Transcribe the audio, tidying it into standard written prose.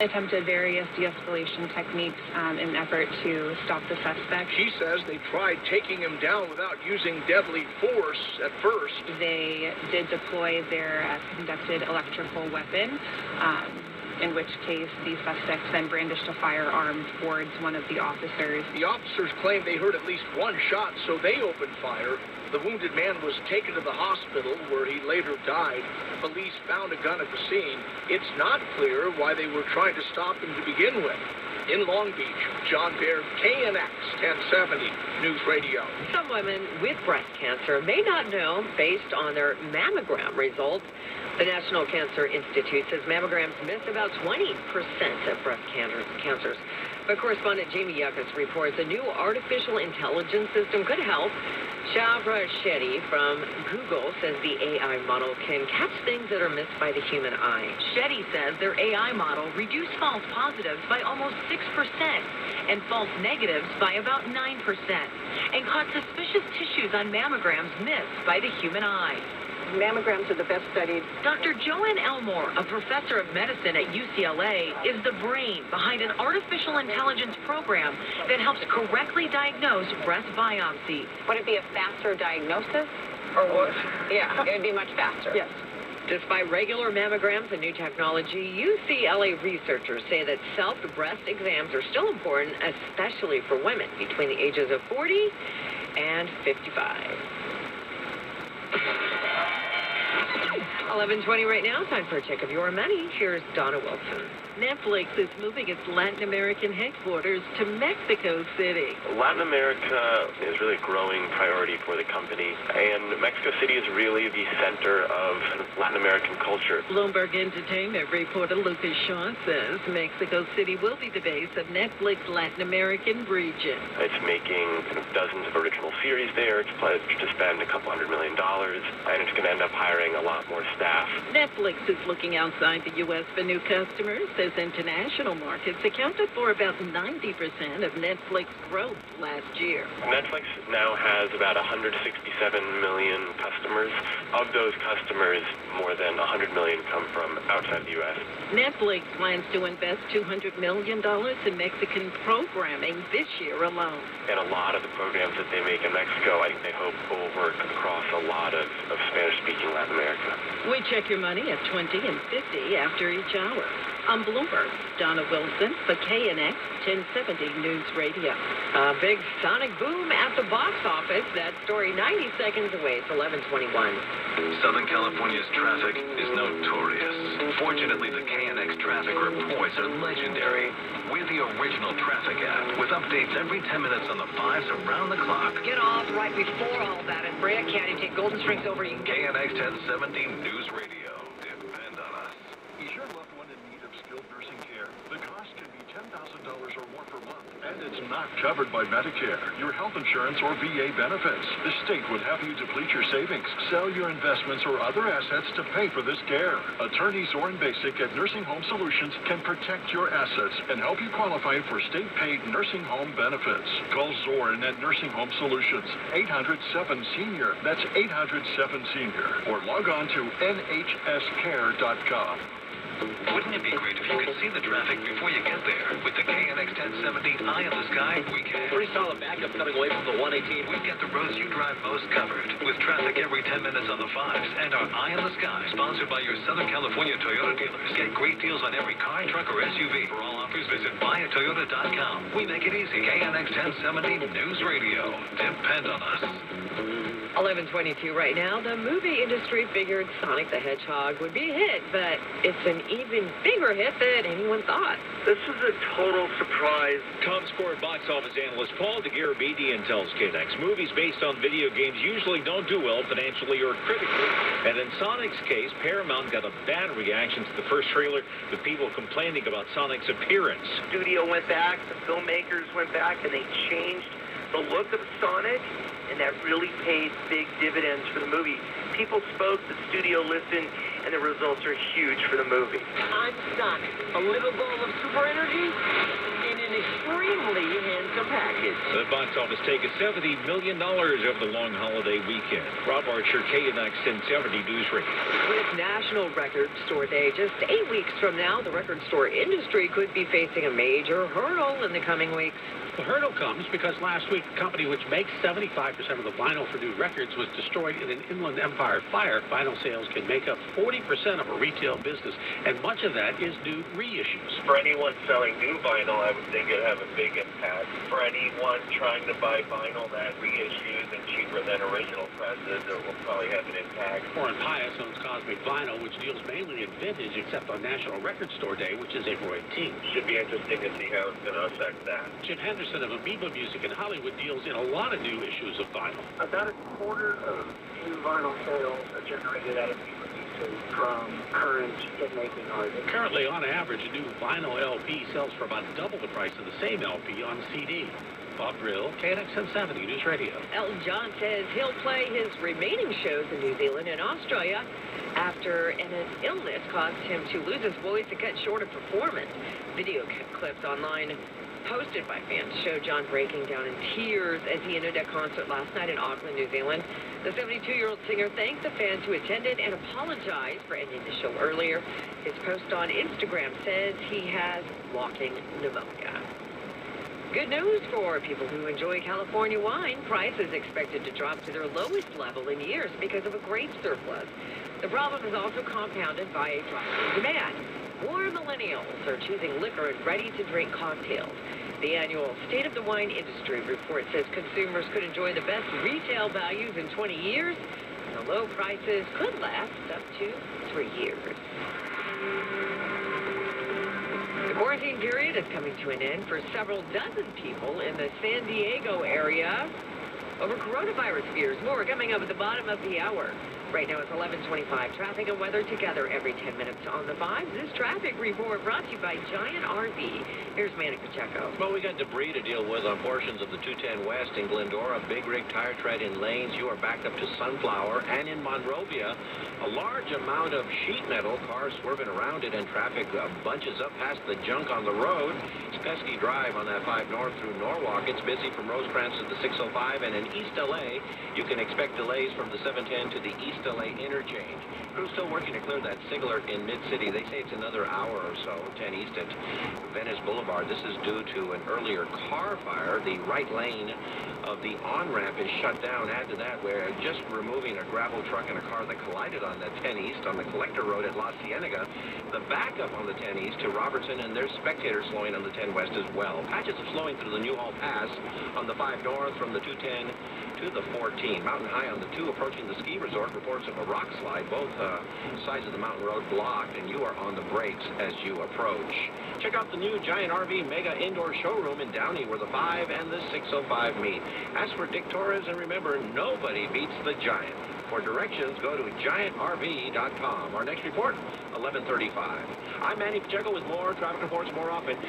Attempted various de-escalation techniques in an effort to stop the suspect. She says they tried taking him down without using deadly force at first. They did deploy their conducted electrical weapon, in which case the suspect then brandished a firearm towards one of the officers. The officers claim they heard at least one shot, so they opened fire. The wounded man was taken to the hospital, where he later died. Police found a gun at the scene. It's not clear why they were trying to stop him to begin with. In Long Beach, John Baird, KNX 1070 News Radio. Some women with breast cancer may not know based on their mammogram results. The National Cancer Institute says mammograms miss about 20% of breast cancers. But correspondent Jamie Yuccas reports a new artificial intelligence system could help. Shavra Shetty from Google says the AI model can catch things that are missed by the human eye. Shetty says their AI model reduced false positives by almost 6% and false negatives by about 9% and caught suspicious tissues on mammograms missed by the human eye. Mammograms are the best studied. Dr. Joanne Elmore, a professor of medicine at UCLA, is the brain behind an artificial intelligence program that helps correctly diagnose breast biopsies. Would it be a faster diagnosis? Or what? Yeah, it would be much faster. Yes. Despite regular mammograms and new technology, UCLA researchers say that self-breast exams are still important, especially for women between the ages of 40 and 55. 11:20 right now. Time for a check of your money. Here's Donna Wilson. Netflix is moving its Latin American headquarters to Mexico City. Latin America is really a growing priority for the company, and Mexico City is really the center of Latin American culture. Bloomberg Entertainment reporter Lucas Shaw says Mexico City will be the base of Netflix Latin American region. It's making dozens of original series there. It's pledged to spend $200 million, and it's going to end up hiring a lot more staff. Netflix is looking outside the U.S. for new customers, as international markets accounted for about 90% of Netflix growth last year. Netflix now has about 167 million customers. Of those customers, more than 100 million come from outside the U.S. Netflix plans to invest $200 million in Mexican programming this year alone. And a lot of the programs that they make in Mexico, I think they hope will work across a lot of Spanish-speaking Latin America. We check your money at 20 and 50 after each hour. On Bloomberg, Donna Wilson for KNX 1070 News Radio. A big sonic boom at the box office. That story 90 seconds away. It's 11:21. Southern California's traffic is notorious. Fortunately, the KNX traffic reports are legendary. We're the original traffic app with updates every 10 minutes on the 5s around the clock. Get off right before all that. In Brea County, take Golden Springs over. You can get KNX 1070 News Radio. Depend on us. Is your loved one in need of skilled nursing care? The cost can be $10,000 or more per month, and it's not covered by Medicare, your health insurance, or VA benefits. The state would have you deplete your savings, sell your investments or other assets to pay for this care. Attorney Zoran Basic at Nursing Home Solutions can protect your assets and help you qualify for state-paid nursing home benefits. Call Zoran at Nursing Home Solutions, 800-7-SENIOR. That's 800-7-SENIOR. Or log on to nhscare.com. Wouldn't it be great if you could see the traffic before you get there? With the KNX 1070 Eye in the Sky, we can. Pretty solid backup coming away from the 118. We've got the roads you drive most covered, with traffic every 10 minutes on the 5s, and our Eye in the Sky, sponsored by your Southern California Toyota dealers. Get great deals on every car, truck, or SUV. For all offers, visit buyatoyota.com. We make it easy. KNX 1070 News Radio. Depend on us. 11:22 right now. The movie industry figured Sonic the Hedgehog would be a hit, but it's an even bigger hit than anyone thought. This is a total surprise. ComScore box office analyst Paul DeGarabedian tells KNX movies based on video games usually don't do well financially or critically. And in Sonic's case, Paramount got a bad reaction to the first trailer, with people complaining about Sonic's appearance. The studio went back, the filmmakers went back, and they changed the look of Sonic, and that really paid big dividends for the movie. People spoke, the studio listened, and the results are huge for the movie. I'm Sonic, a little ball of super energy in an extremely handsome package. The box office take is $70 million over the long holiday weekend. Rob Archer, KNX 1070 News Radio. With National Record Store Day just 8 weeks from now, the record store industry could be facing a major hurdle in the coming weeks. The hurdle comes because last week, the company which makes 75% of the vinyl for new records was destroyed in an Inland Empire fire. Vinyl sales can make up 40% of a retail business, and much of that is new reissues. For anyone selling new vinyl, I would think it'd have a big impact. For anyone trying to buy vinyl that reissues and cheaper than original presses, it will probably have an impact. Warren Pius owns Cosmic Vinyl, which deals mainly in vintage, except on National Record Store Day, which is April 18th. Should be interesting to see how it's going to affect that. Jim Henderson of Amoeba Music in Hollywood deals in a lot of new issues of vinyl. About a quarter of new vinyl sales are generated out of Amoeba Music from current hit-making artists. Currently, on average, a new vinyl LP sells for about double the price of the same LP on CD. Bob Brill, KNX 1070 News Radio. Elton John says he'll play his remaining shows in New Zealand and Australia after an illness caused him to lose his voice and cut short a performance. Video clips online posted by fans show John breaking down in tears as he ended a concert last night in Auckland, New Zealand. The 72-year-old singer thanked the fans who attended and apologized for ending the show earlier. His post on Instagram says he has walking pneumonia. Good news for people who enjoy California wine. Price is expected to drop to their lowest level in years because of a grape surplus. The problem is also compounded by a drop in demand. More millennials are choosing liquor and ready-to-drink cocktails. The annual State of the Wine Industry report says consumers could enjoy the best retail values in 20 years, and the low prices could last up to 3 years. The quarantine period is coming to an end for several dozen people in the San Diego area over coronavirus fears. More coming up at the bottom of the hour. Right now it's 11:25. Traffic and weather together every 10 minutes on the 5. This traffic report brought to you by Giant RV. Here's Manny Pacheco. Well, we got debris to deal with on portions of the 210 West in Glendora. Big rig tire tread in lanes. You are backed up to Sunflower. And in Monrovia, a large amount of sheet metal. Cars swerving around it, and traffic bunches up past the junk on the road. It's pesky drive on that 5 north through Norwalk. It's busy from Rosecrans to the 605. And in East L.A., you can expect delays from the 710 to the East LA interchange. Crew's still working to clear that Sigler in Mid-City. They say it's another hour or so, 10 east at Venice Boulevard. This is due to an earlier car fire. The right lane of the on-ramp is shut down. Add to that, we're just removing a gravel truck and a car that collided on the 10 east on the Collector Road at La Cienega. The backup on the 10 east to Robertson, and there's spectators slowing on the 10 west as well. Patches of slowing through the Newhall Pass on the 5 north from the 210 to the 14. Mountain High on the 2 approaching the ski resort. Reports of a rock slide. Both sides of the mountain road blocked, and you are on the brakes as you approach. Check out the new Giant RV Mega Indoor Showroom in Downey where the 5 and the 605 meet. Ask for Dick Torres, and remember, nobody beats the Giant. For directions, go to giantrv.com. Our next report, 11:35. I'm Manny Pacheco with more traffic reports more often.